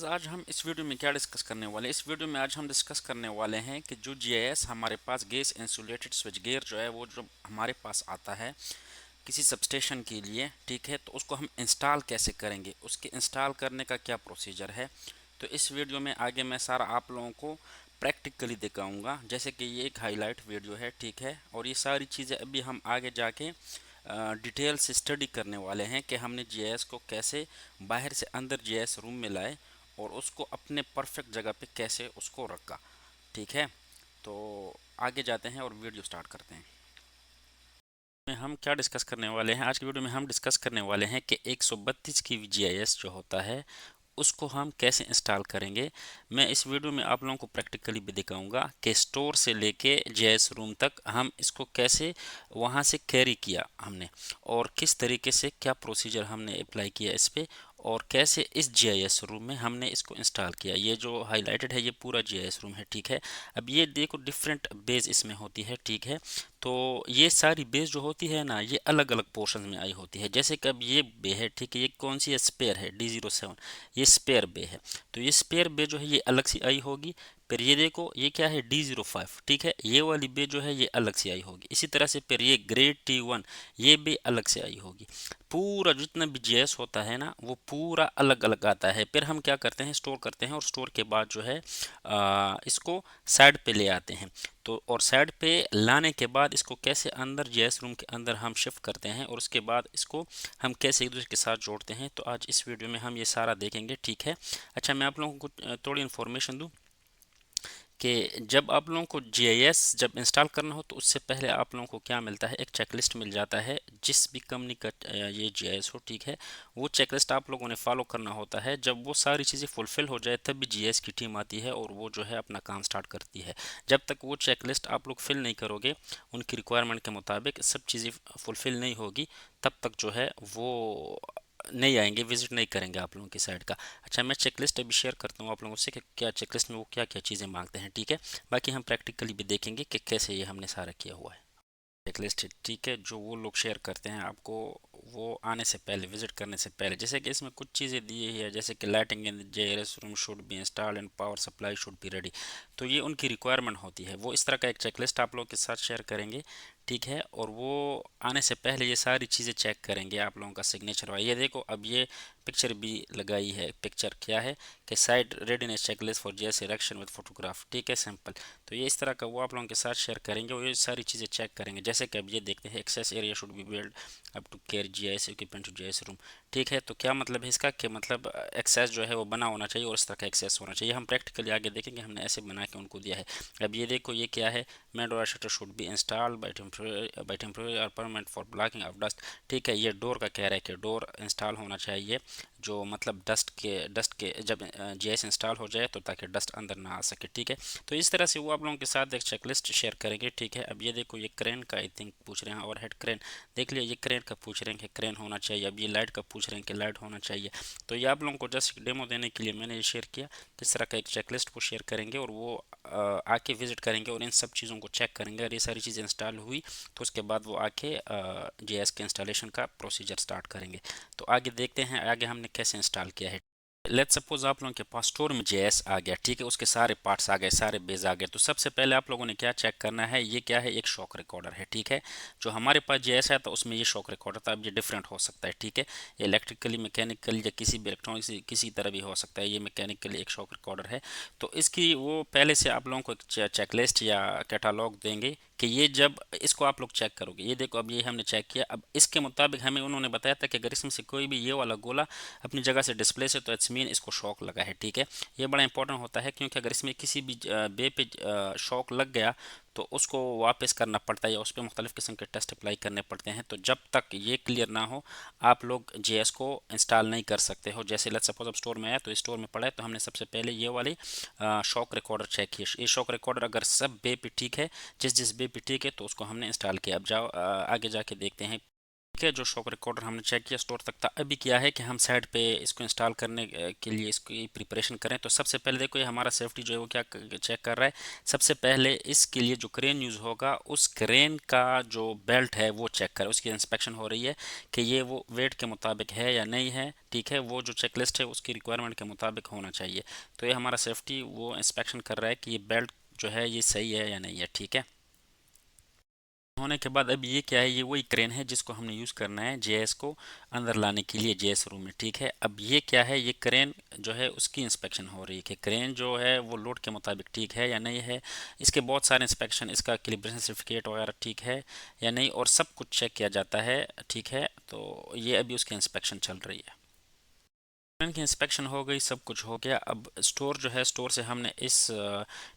आज हम इस वीडियो में क्या डिस्कस करने वाले हैं। इस वीडियो में आज हम डिस्कस करने वाले हैं कि जो जीआईएस हमारे पास गैस इंसुलेटेड स्विच गियर जो है वो जो हमारे पास आता है किसी सबस्टेशन के लिए, ठीक है, तो उसको हम इंस्टॉल कैसे करेंगे, उसके इंस्टॉल करने का क्या प्रोसीजर है। तो इस वीडियो में आगे मैं सारा आप लोगों को प्रैक्टिकली दिखाऊंगा, जैसे कि ये एक हाईलाइट वीडियो है, ठीक है, और ये सारी चीज़ें अभी हम आगे जाके डिटेल से स्टडी करने वाले हैं कि हमने जीआईएस को कैसे बाहर से अंदर जीआईएस रूम में लाए और उसको अपने परफेक्ट जगह पे कैसे उसको रखा, ठीक है। तो आगे जाते हैं और वीडियो स्टार्ट करते हैं। में हम क्या डिस्कस करने वाले हैं, आज की वीडियो में हम डिस्कस करने वाले हैं कि 132 की जीआईएस जो होता है उसको हम कैसे इंस्टॉल करेंगे। मैं इस वीडियो में आप लोगों को प्रैक्टिकली भी दिखाऊंगा कि स्टोर से लेके जीआईएस रूम तक हम इसको कैसे वहां से कैरी किया हमने, और किस तरीके से क्या प्रोसीजर हमने अप्लाई किया इस पे, और कैसे इस जीआईएस रूम में हमने इसको इंस्टॉल किया। ये जो हाईलाइटेड है ये पूरा जीआईएस रूम है, ठीक है। अब ये देखो डिफरेंट बेस इसमें होती है, ठीक है। तो ये सारी बेस जो होती है ना, ये अलग अलग पोर्शन में आई होती है। जैसे कि अब ये बे है, ठीक है, ये कौन सी है, स्पेयर है D07, ये स्पेयर बे है। तो ये स्पेयर बे जो है ये अलग सी आई होगी। फिर ये देखो ये क्या है, D05, ठीक है, ये वाली बे जो है ये अलग से आई होगी। इसी तरह से फिर ये ग्रेड T1, ये बे अलग से आई होगी। पूरा जितना भी जीएस होता है ना वो पूरा अलग अलग आता है। फिर हम क्या करते हैं, स्टोर करते हैं, और स्टोर के बाद जो है इसको साइड पे ले आते हैं। तो और साइड पे लाने के बाद इसको कैसे अंदर जीएस रूम के अंदर हम शिफ्ट करते हैं, और उसके बाद इसको हम कैसे एक दूसरे के साथ जोड़ते हैं, तो आज इस वीडियो में हम ये सारा देखेंगे, ठीक है। अच्छा, मैं आप लोगों को थोड़ी इन्फॉर्मेशन दूं कि जब आप लोगों को जीआईएस जब इंस्टॉल करना हो तो उससे पहले आप लोगों को क्या मिलता है, एक चेकलिस्ट मिल जाता है। जिस भी कंपनी का ये जीआईएस हो, ठीक है, वो चेकलिस्ट आप लोगों ने फॉलो करना होता है। जब वो सारी चीज़ें फुलफिल हो जाए तब भी जीआईएस की टीम आती है और वो जो है अपना काम स्टार्ट करती है। जब तक वो चेकलिस्ट आप लोग फिल नहीं करोगे उनकी रिक्वायरमेंट के मुताबिक सब चीज़ें फुलफिल नहीं होगी, तब तक जो है वो नहीं आएंगे, विजिट नहीं करेंगे आप लोगों की साइड का। अच्छा, मैं चेकलिस्ट अभी शेयर करता हूँ आप लोगों से कि क्या चेकलिस्ट में वो क्या क्या चीज़ें मांगते हैं, ठीक है। बाकी हम प्रैक्टिकली भी देखेंगे कि कैसे ये हमने सारा किया हुआ है। चेकलिस्ट, ठीक है, जो वो लोग शेयर करते हैं आपको वो आने से पहले, विजिट करने से पहले, जैसे कि इसमें कुछ चीज़ें दी है, जैसे कि lighting in JRS room should be installed and power supply should be ready. तो ये उनकी रिक्वायरमेंट होती है। वो इस तरह का एक चेकलिस्ट आप लोग के साथ शेयर करेंगे, ठीक है, और वो आने से पहले ये सारी चीज़ें चेक करेंगे आप लोगों का सिग्नेचर। और ये देखो अब ये पिक्चर भी लगाई है। पिक्चर क्या है कि side readiness checklist for GS erection with photograph, ठीक है, सिंपल। तो ये इस तरह का वो आप लोगों के साथ शेयर करेंगे और ये सारी चीज़ें चेक करेंगे। जैसे कि अब ये देखते हैं, access area should be build up to care GIS equipment to GIS room, ठीक है। तो क्या मतलब है इसका, कि मतलब एक्सेस जो है वो बना होना चाहिए और इस तरह का एक्सेस होना चाहिए। हम प्रैक्टिकली आगे देखेंगे, हमने ऐसे बना के उनको दिया है। अब ये देखो ये क्या है, main door shutter should be installed by temporary और permanent for blocking of dust, ठीक है। ये डोर का कह रहा है कि डोर इंस्टॉल होना चाहिए, जो मतलब डस्ट के जब जीआईएस इंस्टॉल हो जाए तो ताकि डस्ट अंदर ना आ सके, ठीक है। तो इस तरह से वो आप लोगों के साथ एक चेकलिस्ट शेयर करेंगे, ठीक है। अब ये देखो ये क्रेन का आई थिंक पूछ रहे हैं, और हेड क्रेन देख लिया, ये क्रेन का पूछ रहे हैं कि क्रेन होना चाहिए। अब ये लाइट का पूछ रहे हैं कि लाइट होना चाहिए। तो ये आप लोगों को जस्ट डेमो देने के लिए मैंने ये शेयर किया। किस तरह का एक चेकलिस्ट वो शेयर करेंगे और वो आके विजिट करेंगे और इन सब चीज़ों को चेक करेंगे। और ये सारी चीज़ें इंस्टॉल हुई तो उसके बाद वो आके जीएस के इंस्टॉलेशन का प्रोसीजर स्टार्ट करेंगे। तो आगे देखते हैं आगे हमने कैसे इंस्टॉल किया है। लेट्स सपोज आप लोगों के पास स्टोर में जेएस आ गया, ठीक है, उसके सारे पार्ट्स आ गए, सारे बेस आ गए। तो सबसे पहले आप लोगों ने क्या चेक करना है, ये क्या है, एक शॉक रिकॉर्डर है, ठीक है। जो हमारे पास जेएस है तो उसमें ये शॉक रिकॉर्डर था। अब ये डिफरेंट हो सकता है, ठीक है, ये इलेक्ट्रिकली, मैकेनिकली या किसी भी इलेक्ट्रॉनिक से किसी तरह भी हो सकता है। ये मैकेनिकली एक शॉक रिकॉर्डर है। तो इसकी वो पहले से आप लोगों को एक चेकलिस्ट या कैटालॉग देंगे कि ये जब इसको आप लोग चेक करोगे, ये देखो अब ये हमने चेक किया। अब इसके मुताबिक हमें उन्होंने बताया था कि अगर इसमें से कोई भी ये वाला गोला अपनी जगह से डिस्प्ले से, तो इट्स मीन इसको शॉक लगा है, ठीक है। ये बड़ा इंपॉर्टेंट होता है क्योंकि अगर इसमें किसी भी बे पे शॉक लग गया तो उसको वापस करना पड़ता है या उस पर मुख्तलिफ किस्म के टेस्ट अप्लाई करने पड़ते हैं। तो जब तक ये क्लियर ना हो आप लोग जेएस को इंस्टॉल नहीं कर सकते हो। जैसे लेट्स सपोज अब स्टोर में आया तो स्टोर में पड़ा है, तो हमने सबसे पहले ये वाले शॉक रिकॉर्डर चेक किया। ये शॉक रिकॉर्डर अगर सब बे पे ठीक है, जिस जिस बे पे ठीक है, तो उसको हमने इंस्टॉल किया। अब जाओ आगे जाके देखते हैं ठीक है। जो शॉक रिकॉर्डर हमने चेक किया स्टोर तक था। अभी क्या है कि हम साइड पे इसको इंस्टॉल करने के लिए इसकी प्रिपरेशन करें। तो सबसे पहले देखो ये हमारा सेफ्टी जो है वो क्या चेक कर रहा है। सबसे पहले इसके लिए जो क्रेन यूज़ होगा उस क्रेन का जो बेल्ट है वो चेक करें, उसकी इंस्पेक्शन हो रही है कि ये वो वेट के मुताबिक है या नहीं है। ठीक है, वो जो चेकलिस्ट है उसकी रिक्वायरमेंट के मुताबिक होना चाहिए। तो ये हमारा सेफ्टी वो इंस्पेक्शन कर रहा है कि ये बेल्ट जो है ये सही है या नहीं है। ठीक है, होने के बाद अब ये क्या है, ये वही क्रेन है जिसको हमने यूज़ करना है जेएस को अंदर लाने के लिए जेएस रूम में। ठीक है, अब ये क्या है, ये क्रेन जो है उसकी इंस्पेक्शन हो रही है कि क्रेन जो है वो लोड के मुताबिक ठीक है या नहीं है। इसके बहुत सारे इंस्पेक्शन, इसका कैलिब्रेशन सर्टिफिकेट वगैरह ठीक है या नहीं, और सब कुछ चेक किया जाता है। ठीक है, तो ये अभी उसकी इंस्पेक्शन चल रही है। ट्रेन की इंस्पेक्शन हो गई, सब कुछ हो गया। अब स्टोर जो है, स्टोर से हमने इस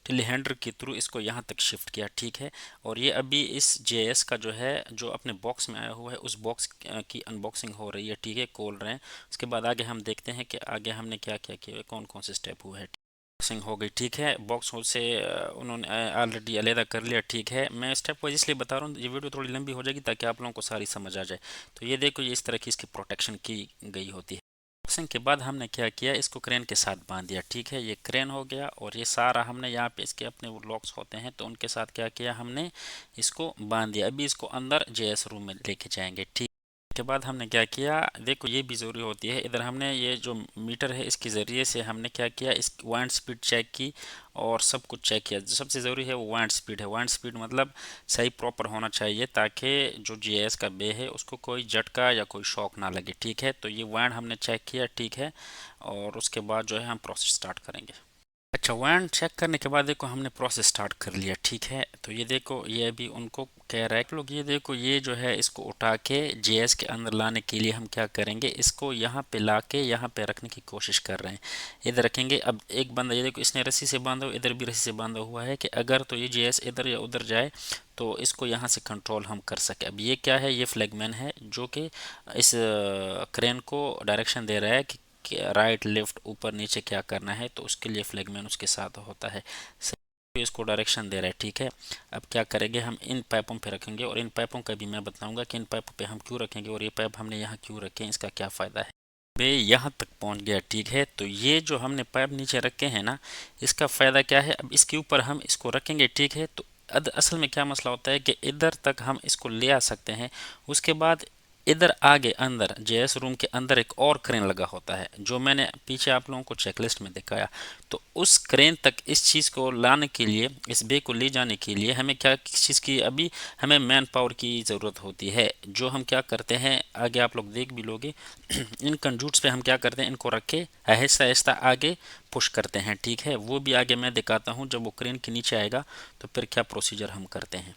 टेलीहैंडलर के थ्रू इसको यहाँ तक शिफ्ट किया। ठीक है, और ये अभी इस जेएस का जो है जो अपने बॉक्स में आया हुआ है उस बॉक्स की अनबॉक्सिंग हो रही है। ठीक है, खोल रहे हैं। उसके बाद आगे हम देखते हैं कि आगे हमने क्या क्या किया, कौन कौन से स्टेप हुए हैं। बॉक्सिंग हो गई। ठीक है, बॉक्स से उन्होंने ऑलरेडी अलहदा कर लिया। ठीक है, मैं स्टेप वाइज इसलिए बता रहा हूँ, ये वीडियो थोड़ी लंबी हो जाएगी ताकि आप लोगों को सारी समझ आ जाए। तो ये देखो, ये इस तरह की इसकी प्रोटेक्शन की गई होती है। बॉक्सिंग के बाद हमने क्या किया, इसको क्रेन के साथ बांध दिया। ठीक है, ये क्रेन हो गया, और ये सारा हमने यहाँ पे इसके अपने वो लॉक्स होते हैं तो उनके साथ क्या किया, हमने इसको बांध दिया। अभी इसको अंदर जेएस रूम में लेके जाएंगे। ठीक के बाद हमने क्या किया, देखो ये भी ज़रूरी होती है। इधर हमने ये जो मीटर है इसके ज़रिए से हमने क्या किया, इस वाइंड स्पीड चेक की और सब कुछ चेक किया। जो सबसे ज़रूरी है वो वाइंड स्पीड है। वाइंड स्पीड मतलब सही प्रॉपर होना चाहिए ताकि जो जीएस का बे है उसको कोई झटका या कोई शॉक ना लगे। ठीक है, तो ये वाइंड हमने चेक किया। ठीक है, और उसके बाद जो है हम प्रोसेस स्टार्ट करेंगे। अच्छा, वन चेक करने के बाद देखो हमने प्रोसेस स्टार्ट कर लिया। ठीक है, तो ये देखो ये अभी उनको कह रहा है कि लोग ये देखो ये जो है इसको उठा के जेएस के अंदर लाने के लिए हम क्या करेंगे, इसको यहाँ पे ला के यहाँ पे रखने की कोशिश कर रहे हैं। इधर रखेंगे। अब एक बंदा ये देखो इसने रस्सी से बांधा हुआ, इधर भी रस्सी से बांधा हुआ है कि अगर तो ये जेएस इधर या उधर जाए तो इसको यहाँ से कंट्रोल हम कर सके। अब ये क्या है, ये फ्लैगमैन है जो कि इस क्रेन को डायरेक्शन दे रहा है कि राइट लेफ्ट ऊपर नीचे क्या करना है, तो उसके लिए फ्लैगमैन उसके साथ होता है, इसको डायरेक्शन दे रहा है। ठीक है, अब क्या करेंगे, हम इन पाइपों पे रखेंगे और इन पाइपों का भी मैं बताऊंगा कि इन पाइपों पे हम क्यों रखेंगे और ये पाइप हमने यहाँ क्यों रखे हैं, इसका क्या फ़ायदा है। वे यहाँ तक पहुँच गया। ठीक है, तो ये जो हमने पाइप नीचे रखे हैं ना, इसका फ़ायदा क्या है, अब इसके ऊपर हम इसको रखेंगे। ठीक है, तो असल में क्या मसला होता है कि इधर तक हम इसको ले आ सकते हैं। उसके बाद इधर आगे अंदर जेएस रूम के अंदर एक और क्रेन लगा होता है जो मैंने पीछे आप लोगों को चेकलिस्ट में दिखाया। तो उस क्रेन तक इस चीज़ को लाने के लिए, इस बे को ले जाने के लिए हमें क्या, किस चीज़ की, अभी हमें मैन पावर की ज़रूरत होती है। जो हम क्या करते हैं, आगे आप लोग देख भी लोगे इन कंजूट्स पे हम क्या करते हैं, इनको रख के आहिस्ता आहिस्ता आगे पुश करते हैं। ठीक है, वो भी आगे मैं दिखाता हूँ जब वो क्रेन के नीचे आएगा तो फिर क्या प्रोसीजर हम करते हैं।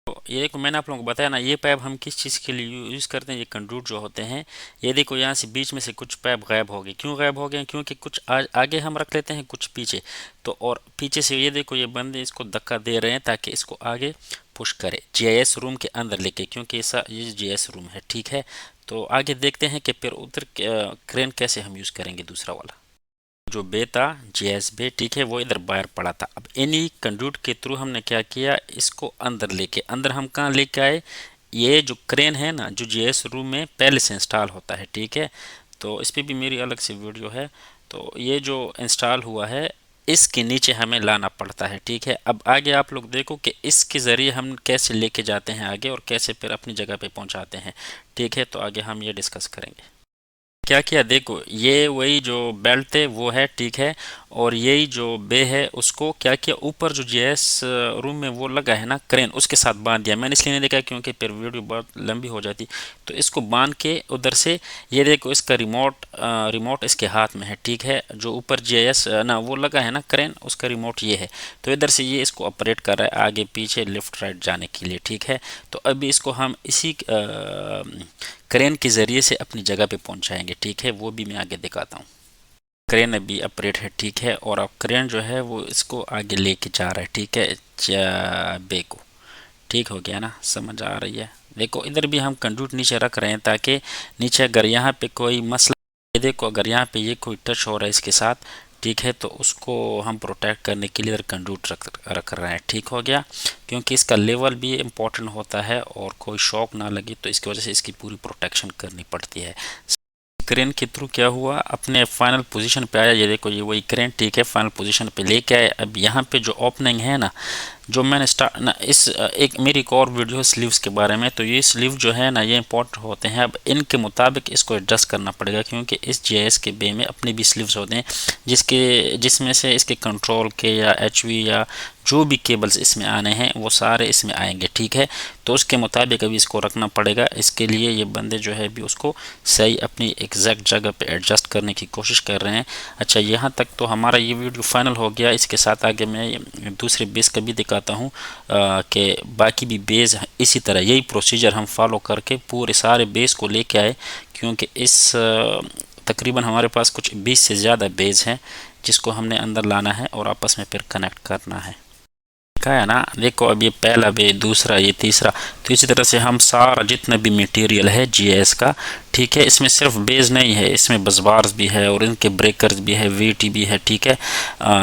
तो ये देखो मैंने आप लोगों को बताया ना, ये पाइप हम किस चीज़ के लिए यूज़ करते हैं। ये कंडूट जो होते हैं, ये देखो यहाँ से बीच में से कुछ पाइप गायब हो गए। क्यों गायब हो गए, क्योंकि कुछ आगे हम रख लेते हैं, कुछ पीछे। तो और पीछे से ये देखो ये बंदे इसको धक्का दे रहे हैं ताकि इसको आगे पुश करे जीआईएस रूम के अंदर लेके, क्योंकि ऐसा ये जीआईएस रूम है। ठीक है, तो आगे देखते हैं कि फिर उधर क्रेन कैसे हम यूज़ करेंगे दूसरा वाला। जो बे था जीएस बे, ठीक है, वो इधर बाहर पड़ा था। अब इन्हीं कंड्यूट के थ्रू हमने क्या किया, इसको अंदर लेके, अंदर हम कहाँ लेके आए, ये जो क्रेन है ना जो जीएस रूम में पहले से इंस्टॉल होता है। ठीक है, तो इस पर भी मेरी अलग से वीडियो है। तो ये जो इंस्टॉल हुआ है इसके नीचे हमें लाना पड़ता है। ठीक है, अब आगे आप लोग देखो कि इसके ज़रिए हम कैसे लेके जाते हैं आगे और कैसे फिर अपनी जगह पे पहुंचाते हैं। ठीक है, तो आगे हम ये डिस्कस करेंगे। क्या किया, देखो ये वही जो बेल्ट थे वो है। ठीक है, और यही जो बे है उसको क्या किया, ऊपर जो जीएस रूम में वो लगा है ना क्रेन, उसके साथ बांध दिया। मैंने इसलिए नहीं देखा क्योंकि फिर वीडियो बहुत लंबी हो जाती। तो इसको बांध के उधर से ये देखो इसका रिमोट इसके हाथ में है। ठीक है, जो ऊपर जीएस ना वो लगा है ना क्रेन, उसका रिमोट ये है। तो इधर से ये इसको ऑपरेट कर रहा है आगे पीछे लेफ्ट राइट जाने के लिए। ठीक है, तो अभी इसको हम इसी क्रेन के ज़रिए से अपनी जगह पे पहुंचाएंगे। ठीक है, वो भी मैं आगे दिखाता हूँ। क्रेन अभी ऑपरेट है। ठीक है, और अब क्रेन जो है वो इसको आगे लेके जा रहा है। ठीक है, बे को, ठीक हो गया ना, समझ आ रही है। देखो इधर भी हम कंडूट नीचे रख रहे हैं ताकि नीचे अगर यहाँ पे कोई मसला, ये देखो अगर यहाँ पे ये कोई टच हो रहा है इसके साथ, ठीक है। तो उसको हम प्रोटेक्ट करने के लिए इधर कंडूट रख रहे हैं, ठीक हो गया, क्योंकि इसका लेवल भी इम्पोर्टेंट होता है और कोई शॉक ना लगे, तो इसकी वजह से इसकी पूरी प्रोटेक्शन करनी पड़ती है। क्रेन के थ्रू क्या हुआ, अपने फाइनल पोजीशन पे आया, ये देखो ये वही क्रेन, ठीक है, फाइनल पोजीशन पे लेके आए। अब यहाँ पे जो ओपनिंग है ना, जो मैंने स्टार्ट ना इस एक मेरी एक और वीडियो है स्लीव्स के बारे में, तो ये स्लीव जो है ना ये इंपॉर्टेंट होते हैं। अब इनके मुताबिक इसको एडजस्ट करना पड़ेगा, क्योंकि इस जीआईएस के बे में अपने भी स्लीव्स होते हैं जिसमें से इसके कंट्रोल के या एचवी या जो भी केबल्स इसमें आने हैं वो सारे इसमें आएंगे, ठीक है। तो उसके मुताबिक अभी इसको रखना पड़ेगा। इसके लिए ये बंदे जो है भी उसको सही अपनी एग्जैक्ट जगह पे एडजस्ट करने की कोशिश कर रहे हैं। अच्छा, यहाँ तक तो हमारा ये वीडियो फाइनल हो गया। इसके साथ आगे मैं दूसरे बेस का भी दिखाता हूँ कि बाकी भी बेस इसी तरह यही प्रोसीजर हम फॉलो करके पूरे सारे बेस को लेके आए, क्योंकि इस तकरीबन हमारे पास कुछ 20 से ज़्यादा बेस हैं जिसको हमने अंदर लाना है और आपस में फिर कनेक्ट करना है। देखा है ना, देखो अब ये पहला बे, दूसरा, ये तीसरा, तो इसी तरह से हम सारा जितना भी मटेरियल है जीआईएस का, ठीक है, इसमें सिर्फ बेस नहीं है, इसमें बसबार्स भी है और इनके ब्रेकर्स भी है, वीटी भी है, ठीक है,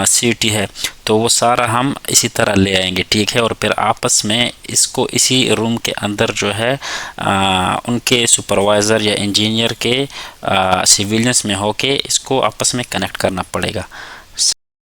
सीटी है, तो वो सारा हम इसी तरह ले आएंगे, ठीक है। और फिर आपस में इसको इसी रूम के अंदर जो है उनके सुपरवाइज़र या इंजीनियर के सिविलियंस में होके इसको आपस में कनेक्ट करना पड़ेगा।